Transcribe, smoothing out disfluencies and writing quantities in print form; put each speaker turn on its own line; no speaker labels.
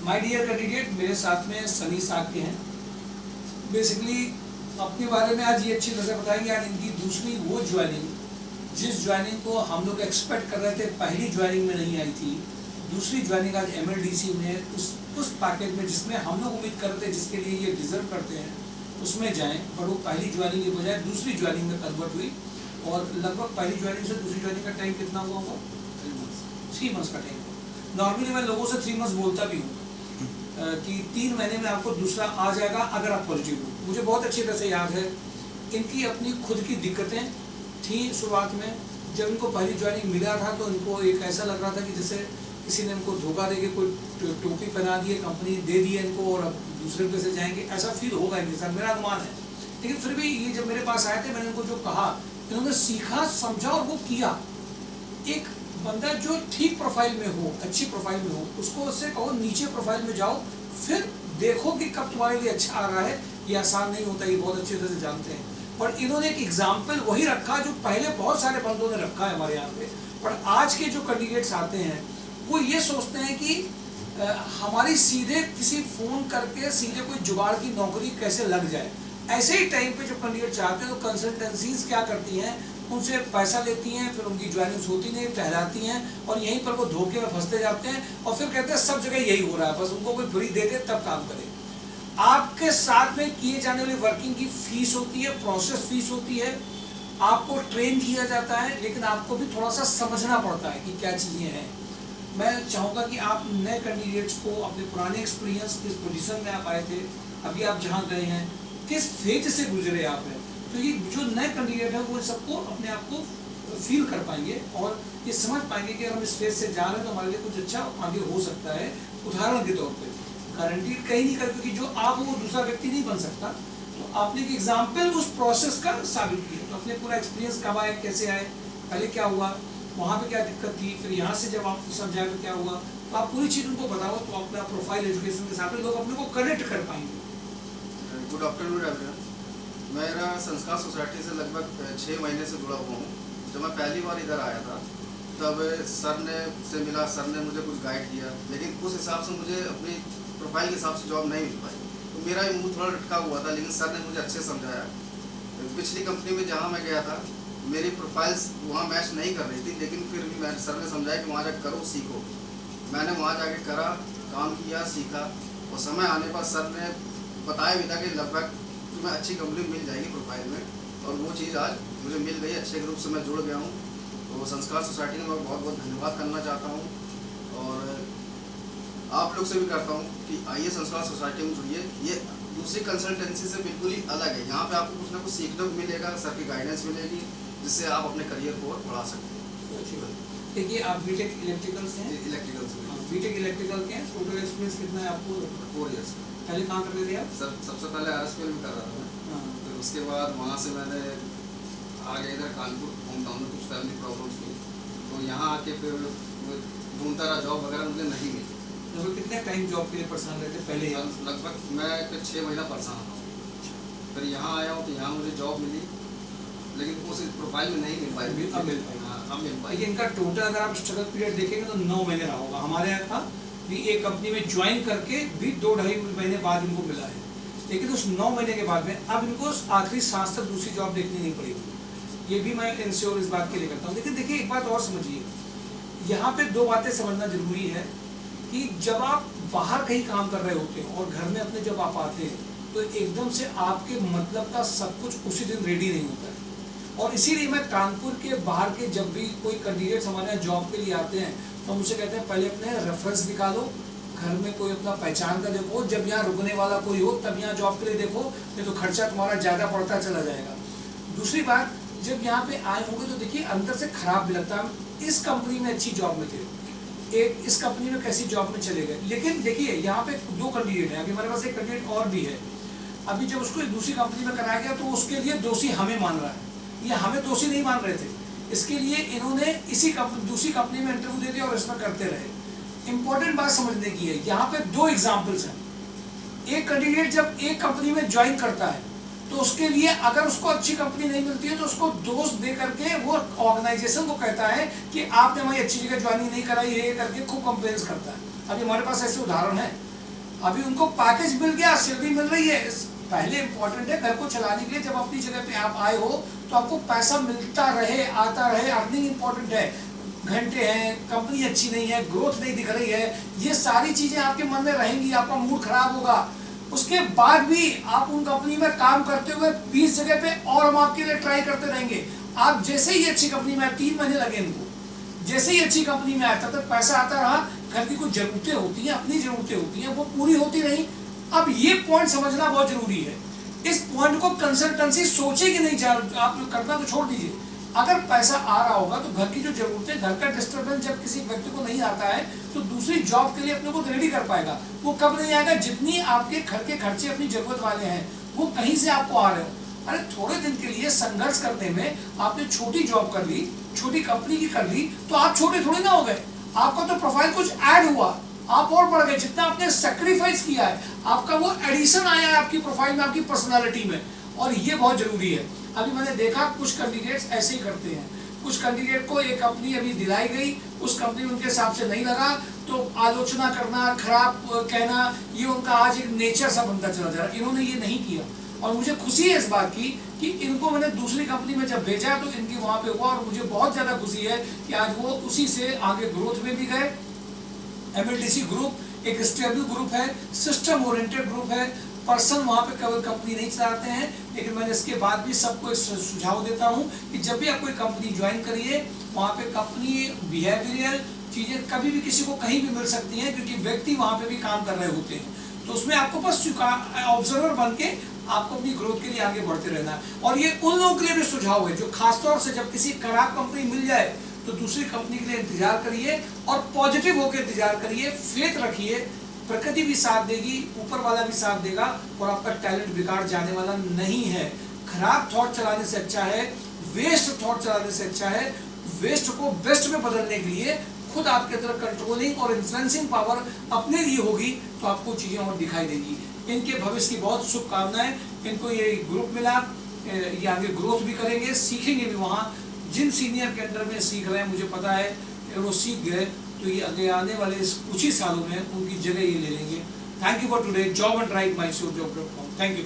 My dear candidate, मेरे साथ में सनी साक्य हैं। बेसिकली अपने बारे में आज ये अच्छी तरह से बताएंगे। आज इनकी दूसरी वो ज्वाइनिंग, जिस ज्वाइनिंग को हम लोग एक्सपेक्ट कर रहे थे पहली ज्वाइनिंग में नहीं आई थी, दूसरी ज्वाइनिंग आज MLDC में उस पैकेज में जिसमें हम लोग उम्मीद कर रहे थे, जिसके लिए ये डिजर्व करते हैं, उसमें जाएं। पर वो पहली ज्वाइनिंग के बजाय दूसरी ज्वाइनिंग में कन्वर्ट हुई। और लगभग पहली ज्वाइनिंग से दूसरी ज्वाइनिंग का टाइम कितना हुआ होगा? 3 मंथ्स का टाइम हुआ। नॉर्मली मैं लोगों से 3 मंथ्स बोलता भी हूँ कि 3 महीने में आपको दूसरा आ जाएगा अगर आप पॉजिटिव हो। मुझे बहुत अच्छी तरह से याद है, इनकी अपनी खुद की दिक्कतें थी शुरुआत में। जब इनको पहली ज्वाइनिंग मिला था तो इनको एक ऐसा लग रहा था कि जैसे किसी ने इनको धोखा देके कोई टोपी पहना दी है, कंपनी दे दी है इनको और अब दूसरे पे से जाएंगे, ऐसा फील होगा इनके साथ, मेरा अनुमान है। लेकिन फिर भी ये जब मेरे पास आए थे, मैंने इनको जो कहा, इन्होंने सीखा, समझा और वो किया। एक बंदा जो ठीक प्रोफाइल में हो, अच्छी प्रोफाइल में हो, उसको उससे कहो नीचे प्रोफाइल में जाओ, फिर देखो कि कब तुम्हारे लिए अच्छा आ रहा है। ये आसान नहीं होता, ये बहुत अच्छी तरह से जानते हैं। और इन्होंने एक एग्जाम्पल वही रखा जो पहले बहुत सारे बंदों ने रखा है हमारे यहाँ पे। पर आज के जो कैंडिडेट्स आते हैं वो ये सोचते हैं कि हमारी सीधे किसी फ़ोन करके सीधे कोई जुगाड़ की नौकरी कैसे लग जाए। ऐसे ही टाइम पे जो कैंडिडेट चाहते हैं तो कंसल्टेंसीज क्या करती हैं, उनसे पैसा लेती हैं, फिर उनकी ज्वाइनिंग होती नहीं, टहलाती हैं और यहीं पर वो धोखे में फंसते जाते हैं और फिर कहते हैं सब जगह यही हो रहा है, बस उनको कोई फ्री दे दे तब काम करे। आपके साथ में किए जाने वाली वर्किंग की फीस होती है, प्रोसेस फीस होती है, आपको ट्रेन किया जाता है, लेकिन आपको भी थोड़ा सा समझना पड़ता है कि क्या चीज़ें हैं। मैं चाहूँगा कि आप नए कैंडिडेट्स को अपने पुराने एक्सपीरियंस, किस पोजीशन में आप आए थे, अभी आप जहाँ गए हैं, किस फेज से गुजरे आप हैं, तो ये जो नए कैंडिडेट है वो सबको अपने आप को फील कर पाएंगे और ये समझ पाएंगे कि अगर हम इस फेज से जा रहे हैं तो हमारे लिए कुछ अच्छा आगे हो सकता है। उदाहरण के तौर पे गारंटीड कहीं नहीं कर, क्योंकि जो आप वो दूसरा व्यक्ति नहीं बन सकता। तो आपने एक एग्जाम्पल उस प्रोसेस का साबित किया। तो अपने पूरा एक्सपीरियंस कब आए, कैसे आए, पहले क्या हुआ, वहाँ पे क्या दिक्कत थी, फिर यहाँ से जब आप सब जाकर क्या हुआ, तो आप पूरी चीज़ उनको बताओ तो अपना प्रोफाइल एजुकेशन के साथ में लोग अपने को कनेक्ट कर पाएंगे।
Good afternoon everyone. मेरा संस्कार सोसाइटी से लगभग 6 महीने से जुड़ा हुआ हूँ। जब मैं पहली बार इधर आया था तब सर ने से मिला, सर ने मुझे कुछ गाइड किया, लेकिन उस हिसाब से मुझे अपनी प्रोफाइल के हिसाब से जॉब नहीं मिल पाई। तो मेरा मुंह थोड़ा लटका हुआ था, लेकिन सर ने मुझे अच्छे समझाया। पिछली कंपनी में जहाँ मैं गया था मेरी प्रोफाइल्स वहाँ मैच नहीं कर रही थी, लेकिन फिर भी मैं सर ने समझाया कि वहाँ जाकर करो, सीखो। मैंने वहाँ जाके करा, काम किया, सीखा और समय आने पर सर ने बताया भी था कि लगभग तुम्हें अच्छी कंपनी मिल जाएगी प्रोफाइल में, और वो चीज़ आज मुझे मिल गई। अच्छे ग्रुप से मैं जुड़ गया हूँ। तो संस्कार सोसाइटी का मैं बहुत बहुत धन्यवाद करना चाहता हूँ और आप लोग से भी करता हूँ कि आइए संस्कार सोसाइटी में जुड़िए। ये दूसरी कंसल्टेंसी से बिल्कुल ही अलग है। यहाँ पे आपको कुछ ना कुछ सीखने को मिलेगा, सर की गाइडेंस मिलेगी, जिससे आप अपने करियर को और बढ़ा सकते हैं।
अच्छी बात। देखिए आप बीटेक इलेक्ट्रिकल से हैं?
इलेक्ट्रिकल से।
बीटेक इलेक्ट्रिकल के हैं। टोटल एक्सपीरियंस कितना है आपको?
4 ईयर्स।
पहले कहाँ करते थे आप?
सर सबसे पहले RSPL में कर रहा था मैं। फिर उसके बाद वहाँ से मैंने आगे इधर कानपुर होम टाउन में कुछ फैमिली प्रॉब्लम्स थी, तो यहाँ आके फिर ढूंढता रहा, जॉब वगैरह मुझे नहीं मिली।
तो कितने टाइम जॉब के लिए परेशान रहते पहले?
लगभग मैं 6 महीना परेशान रहा हूँ। फिर यहाँ आया हूँ तो यहाँ मुझे जॉब मिली, लेकिन उस प्रोफाइल में नहीं मिल पाई।
अब मिल पाई।
हाँ, अब मिल पाई।
लेकिन इनका टोटल अगर आप स्ट्रगल पीरियड देखेंगे तो 9 महीने रहा होगा। हमारे यहाँ था भी एक कंपनी में ज्वाइन करके भी 2-2.5 महीने बाद इनको मिला है, लेकिन उस 9 महीने के बाद में अब इनको आखिरी सांस तक दूसरी जॉब देखनी नहीं पड़ेगी। ये भी मैं इंश्योर इस बात के लिए करता हूँ। लेकिन देखिए एक बात और समझिए, यहाँ पे 2 बातें समझना जरूरी है कि जब आप बाहर कहीं काम कर रहे होते हैं और घर में अपने जब आप आते हैं तो एकदम से आपके मतलब का सब कुछ उसी दिन रेडी नहीं होता है। और इसीलिए मैं कानपुर के बाहर के जब भी कोई कैंडिडेट्स हमारे यहाँ जॉब के लिए आते हैं तो मुझसे कहते हैं पहले अपने रेफरेंस दिखा दो, घर में कोई अपना पहचान का देखो, जब यहाँ रुकने वाला कोई हो तब यहाँ जॉब के लिए देखो, नहीं तो खर्चा तुम्हारा ज़्यादा पड़ता चला जाएगा। दूसरी बात, जब यहाँ पे आए होंगे तो देखिए अंदर से खराब भी लगता है। इस कंपनी में अच्छी जॉब में थे, एक इस कंपनी में कैसी जॉब में चले गए। लेकिन देखिए यहाँ पे 2 कैंडिडेट हैं, अभी हमारे पास एक कैंडिडेट और भी है। अभी जब उसको एक दूसरी कंपनी में कराया गया तो उसके लिए दोषी हमें मान रहा है, ये हमें दोषी नहीं मान रहे थे। इसके लिए इन्होंने दूसरी कंपनी में इंटरव्यू दे दिया और इसमें करते रहे। इंपॉर्टेंट बात समझने की है, यहाँ पे 2 एग्जाम्पल्स हैं। एक कैंडिडेट जब एक कंपनी में ज्वाइन करता है तो उसके लिए अगर उसको अच्छी कंपनी नहीं मिलती है तो उसको दोष दे करके वो ऑर्गेनाइजेशन को कहता है कि आपने हमारी अच्छी जगह ज्वाइनिंग नहीं कराई है, करके खूब कंप्लेंट्स करता है। अभी हमारे पास ऐसे उदाहरण है। अभी उनको पैकेज मिल गया, सैलरी मिल रही है। पहले इंपॉर्टेंट है घर को चलाने के लिए, जब अपनी जगह पे आप आए हो तो आपको पैसा मिलता रहे, आता रहे, अर्निंग इंपॉर्टेंट है। घंटे हैं, कंपनी अच्छी नहीं है, ग्रोथ नहीं दिख रही है, ये सारी चीजें आपके मन में रहेंगी, आपका मूड खराब होगा। उसके बाद भी आप उन कंपनी में काम करते हुए 20 जगह पे और हम आपके लिए ट्राई करते रहेंगे। आप जैसे ही अच्छी कंपनी में आए, 3 महीने लगे इनको, जैसे ही अच्छी कंपनी में आया तब तक पैसा आता रहा, घर की कुछ जरूरतें होती हैं, अपनी जरूरतें होती हैं, वो पूरी होती रही। अब ये पॉइंट समझना बहुत जरूरी है। इस पॉइंट को कंसल्टेंसी सोचे कि नहीं, आप करना तो छोड़ दीजिए। अगर पैसा आ रहा होगा तो घर की जो जरूरतें, घर का डिस्टर्बेंस जब किसी व्यक्ति को नहीं आता है तो दूसरी जॉब के लिए अपने को रेडी कर पाएगा। वो कब नहीं आएगा, जितनी आपके घर के खर्चे अपनी जरूरत वाले हैं वो कहीं से आपको आ रहे हो। अरे थोड़े दिन के लिए संघर्ष करने में आपने छोटी जॉब कर ली, छोटी कंपनी की कर ली, तो आप छोटे थोड़ी ना हो गए। आपका तो प्रोफाइल कुछ ऐड हुआ, आप और बढ़ गए। जितना आपने सेक्रीफाइस किया है, आपका वो एडिशन आया है आपकी प्रोफाइल में, आपकी पर्सनालिटी में, और ये बहुत जरूरी है। अभी मैंने देखा कुछ कैंडिडेट्स ऐसे ही करते हैं। कुछ कैंडिडेट को एक कंपनी अभी दिलाई गई, उस कंपनी में उनके हिसाब से नहीं लगा तो आलोचना करना, खराब कहना, ये उनका आज एक नेचर सा बनता चला जा रहा है। इन्होंने ये नहीं किया और मुझे खुशी है इस बात की कि इनको मैंने दूसरी कंपनी में जब भेजा तो इनकी वहां पे हुआ, और मुझे बहुत ज्यादा खुशी है कि आज वो उसी से आगे ग्रोथ में भी गए। MLDC ग्रुप एक स्टेबल ग्रुप है, सिस्टम ओरिएंटेड ग्रुप है। पर्सन वहां पे केवल कंपनी नहीं चलाते हैं, लेकिन मैंने इसके बाद भी सबको एक सुझाव देता हूं कि जब भी आप कोई कंपनी ज्वाइन करिए, वहां पे कंपनी बिहेवियरल चीजें कभी भी किसी को कहीं भी मिल सकती हैं, क्योंकि व्यक्ति वहां पे भी काम कर रहे होते हैं। तो उसमें आपको बस ऑब्जर्वर बन के आपको अपनी ग्रोथ के लिए आगे बढ़ते रहना है। और ये उन लोगों के लिए भी सुझाव है जो खासतौर से जब किसी खराब कंपनी मिल जाए तो दूसरी कंपनी के लिए इंतजार करिए और पॉजिटिव होकर इंतजार करिए, फेथ रखिए। प्रकृति भी साथ देगी, ऊपर वाला भी साथ देगा, और आपका टैलेंट बिगाड़ जाने वाला नहीं है। खराब थॉट चलाने से अच्छा है, वेस्ट थॉट चलाने से अच्छा है, वेस्ट को बेस्ट में बदलने के लिए खुद आपके अंदर कंट्रोलिंग और इन्फ्लुएंसिंग पावर अपने लिए होगी तो आपको चीजें और दिखाई देगी। इनके भविष्य की बहुत शुभकामनाएं। इनको ये ग्रुप मिला, ये आगे ग्रोथ भी करेंगे, सीखेंगे भी। वहाँ जिन सीनियर के अंडर में सीख रहे हैं, मुझे पता है अगर वो सीख गए तो ये आगे आने वाले कुछ ही सालों में उनकी जगह ये ले लेंगे। Thank you for today. Job and right Mysore job dot com. Thank you.